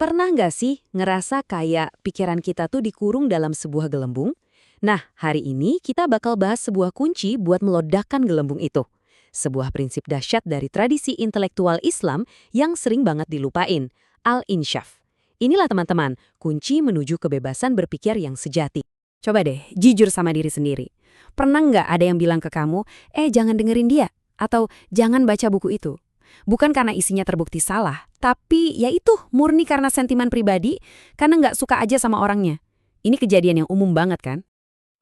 Pernah nggak sih ngerasa kayak pikiran kita tuh dikurung dalam sebuah gelembung? Nah, hari ini kita bakal bahas sebuah kunci buat meledakkan gelembung itu. Sebuah prinsip dahsyat dari tradisi intelektual Islam yang sering banget dilupain, al-insyaf. Inilah teman-teman, kunci menuju kebebasan berpikir yang sejati. Coba deh, jujur sama diri sendiri. Pernah nggak ada yang bilang ke kamu, jangan dengerin dia, atau jangan baca buku itu? Bukan karena isinya terbukti salah, tapi ya itu murni karena sentimen pribadi, karena nggak suka aja sama orangnya. Ini kejadian yang umum banget kan?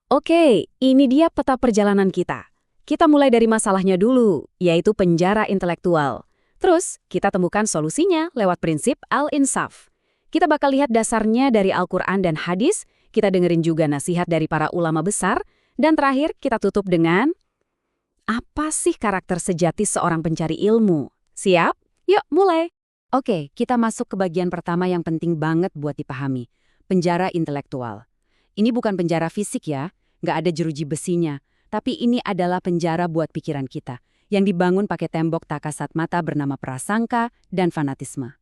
Oke, ini dia peta perjalanan kita. Kita mulai dari masalahnya dulu, yaitu penjara intelektual. Terus, kita temukan solusinya lewat prinsip al-insaf. Kita bakal lihat dasarnya dari Al-Quran dan hadis, kita dengerin juga nasihat dari para ulama besar, dan terakhir kita tutup dengan apa sih karakter sejati seorang pencari ilmu? Siap? Yuk, mulai! Oke, kita masuk ke bagian pertama yang penting banget buat dipahami. Penjara intelektual. Ini bukan penjara fisik ya, nggak ada jeruji besinya. Tapi ini adalah penjara buat pikiran kita, yang dibangun pakai tembok tak kasat mata bernama prasangka dan fanatisme.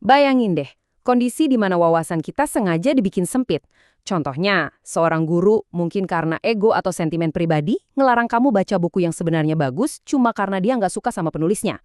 Bayangin deh, kondisi di mana wawasan kita sengaja dibikin sempit. Contohnya, seorang guru mungkin karena ego atau sentimen pribadi ngelarang kamu baca buku yang sebenarnya bagus cuma karena dia nggak suka sama penulisnya.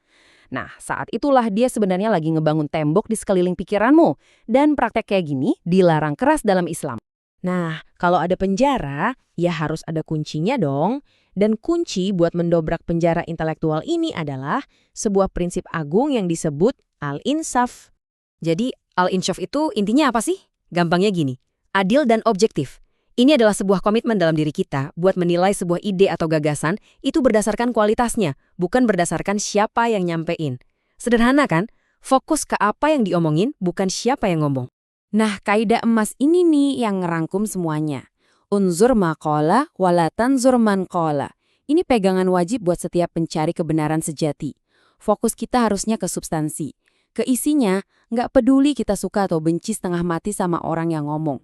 Nah, saat itulah dia sebenarnya lagi ngebangun tembok di sekeliling pikiranmu. Dan praktek kayak gini dilarang keras dalam Islam. Nah, kalau ada penjara, ya harus ada kuncinya dong. Dan kunci buat mendobrak penjara intelektual ini adalah sebuah prinsip agung yang disebut al-insaf. Jadi, al-insaf itu intinya apa sih? Gampangnya gini, adil dan objektif. Ini adalah sebuah komitmen dalam diri kita buat menilai sebuah ide atau gagasan itu berdasarkan kualitasnya, bukan berdasarkan siapa yang nyampein. Sederhana kan? Fokus ke apa yang diomongin, bukan siapa yang ngomong. Nah, kaidah emas ini nih yang ngerangkum semuanya. Unzur maqala wala tanzur man qala. Ini pegangan wajib buat setiap pencari kebenaran sejati. Fokus kita harusnya ke substansi. Ke isinya, nggak peduli kita suka atau benci setengah mati sama orang yang ngomong.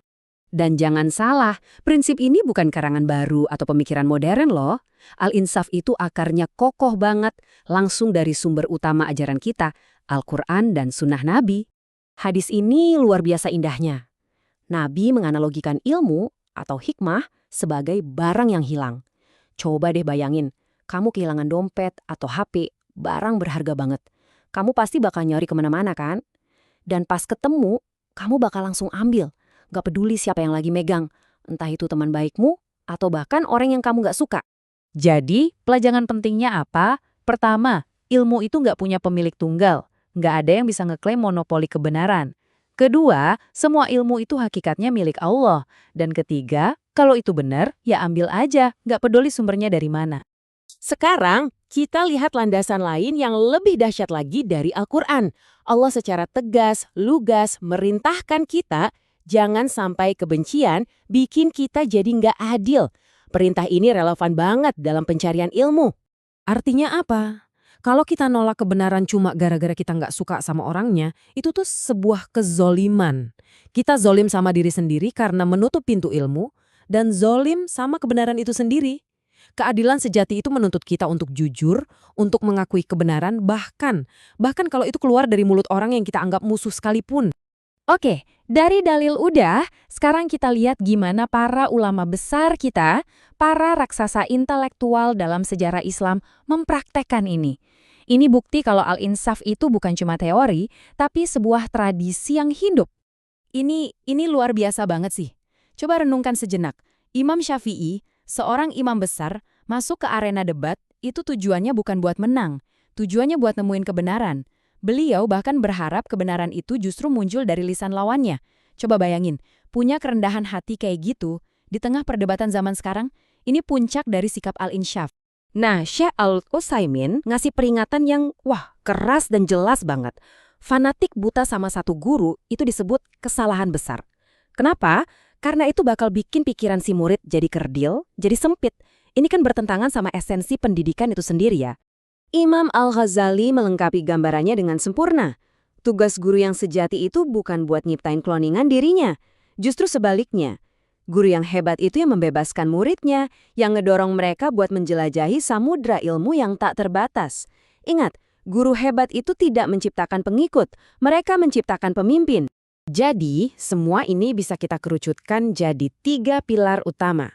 Dan jangan salah, prinsip ini bukan karangan baru atau pemikiran modern loh. Al-insaf itu akarnya kokoh banget, langsung dari sumber utama ajaran kita, Al-Quran dan Sunnah Nabi. Hadis ini luar biasa indahnya. Nabi menganalogikan ilmu atau hikmah sebagai barang yang hilang. Coba deh bayangin, kamu kehilangan dompet atau HP, barang berharga banget. Kamu pasti bakal nyari kemana-mana kan? Dan pas ketemu, kamu bakal langsung ambil. Gak peduli siapa yang lagi megang, entah itu teman baikmu atau bahkan orang yang kamu gak suka. Jadi, pelajaran pentingnya apa? Pertama, ilmu itu gak punya pemilik tunggal. Gak ada yang bisa ngeklaim monopoli kebenaran. Kedua, semua ilmu itu hakikatnya milik Allah. Dan ketiga, kalau itu benar, ya ambil aja, gak peduli sumbernya dari mana. Sekarang, kita lihat landasan lain yang lebih dahsyat lagi dari Al-Quran. Allah secara tegas, lugas, merintahkan kita jangan sampai kebencian bikin kita jadi nggak adil. Perintah ini relevan banget dalam pencarian ilmu. Artinya apa? Kalau kita nolak kebenaran cuma gara-gara kita nggak suka sama orangnya, itu tuh sebuah kezoliman. Kita zolim sama diri sendiri karena menutup pintu ilmu, dan zolim sama kebenaran itu sendiri. Keadilan sejati itu menuntut kita untuk jujur, untuk mengakui kebenaran, bahkan kalau itu keluar dari mulut orang yang kita anggap musuh sekalipun. Oke, dari dalil udah, sekarang kita lihat gimana para ulama besar kita, para raksasa intelektual dalam sejarah Islam mempraktekkan ini. Ini bukti kalau al-insaf itu bukan cuma teori, tapi sebuah tradisi yang hidup. Ini luar biasa banget sih. Coba renungkan sejenak. Imam Syafi'i, seorang imam besar, masuk ke arena debat, itu tujuannya bukan buat menang. Tujuannya buat nemuin kebenaran. Beliau bahkan berharap kebenaran itu justru muncul dari lisan lawannya. Coba bayangin, punya kerendahan hati kayak gitu, di tengah perdebatan zaman sekarang, ini puncak dari sikap al-insyaf. Nah, Syekh Al-Utsaimin ngasih peringatan yang, keras dan jelas banget. Fanatik buta sama satu guru itu disebut kesalahan besar. Kenapa? Karena itu bakal bikin pikiran si murid jadi kerdil, jadi sempit. Ini kan bertentangan sama esensi pendidikan itu sendiri ya. Imam Al-Ghazali melengkapi gambarannya dengan sempurna. Tugas guru yang sejati itu bukan buat nyiptain kloningan dirinya. Justru sebaliknya. Guru yang hebat itu yang membebaskan muridnya, yang ngedorong mereka buat menjelajahi samudra ilmu yang tak terbatas. Ingat, guru hebat itu tidak menciptakan pengikut, mereka menciptakan pemimpin. Jadi, semua ini bisa kita kerucutkan jadi 3 pilar utama.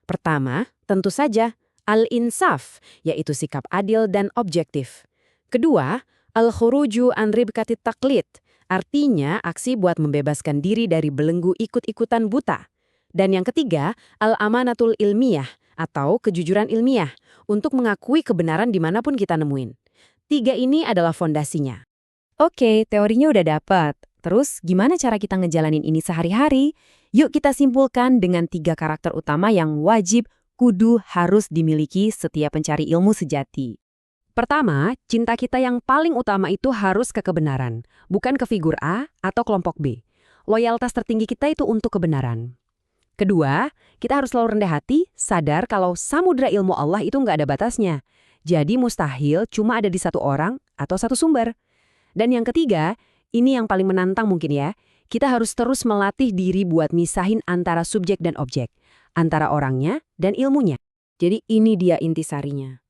Pertama, tentu saja, al-insaf, yaitu sikap adil dan objektif. Kedua, al-khuruju an ribkatit taklid, artinya aksi buat membebaskan diri dari belenggu ikut-ikutan buta. Dan yang ketiga, al-amanatul ilmiah, atau kejujuran ilmiah, untuk mengakui kebenaran dimanapun kita nemuin. 3 ini adalah fondasinya. Oke, teorinya udah dapat. Terus gimana cara kita ngejalanin ini sehari-hari? Yuk kita simpulkan dengan 3 karakter utama yang wajib kudu harus dimiliki setiap pencari ilmu sejati. Pertama, cinta kita yang paling utama itu harus ke kebenaran, bukan ke figur A atau kelompok B. Loyalitas tertinggi kita itu untuk kebenaran. Kedua, kita harus selalu rendah hati, sadar kalau samudra ilmu Allah itu nggak ada batasnya. Jadi mustahil cuma ada di satu orang atau satu sumber. Dan yang ketiga, ini yang paling menantang mungkin ya, kita harus terus melatih diri buat misahin antara subjek dan objek, antara orangnya dan ilmunya. Jadi ini dia intisarinya.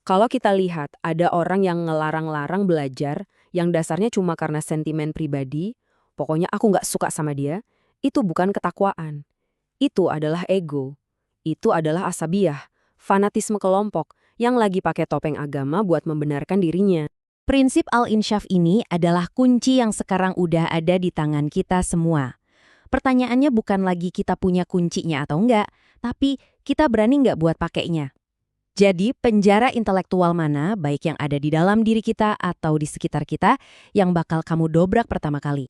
Kalau kita lihat ada orang yang ngelarang-larang belajar, yang dasarnya cuma karena sentimen pribadi, pokoknya aku nggak suka sama dia, itu bukan ketakwaan. Itu adalah ego. Itu adalah asabiyah, fanatisme kelompok, yang lagi pakai topeng agama buat membenarkan dirinya. Prinsip al-insyaf ini adalah kunci yang sekarang udah ada di tangan kita semua. Pertanyaannya bukan lagi kita punya kuncinya atau enggak, tapi kita berani nggak buat pakainya. Jadi, penjara intelektual mana, baik yang ada di dalam diri kita atau di sekitar kita, yang bakal kamu dobrak pertama kali?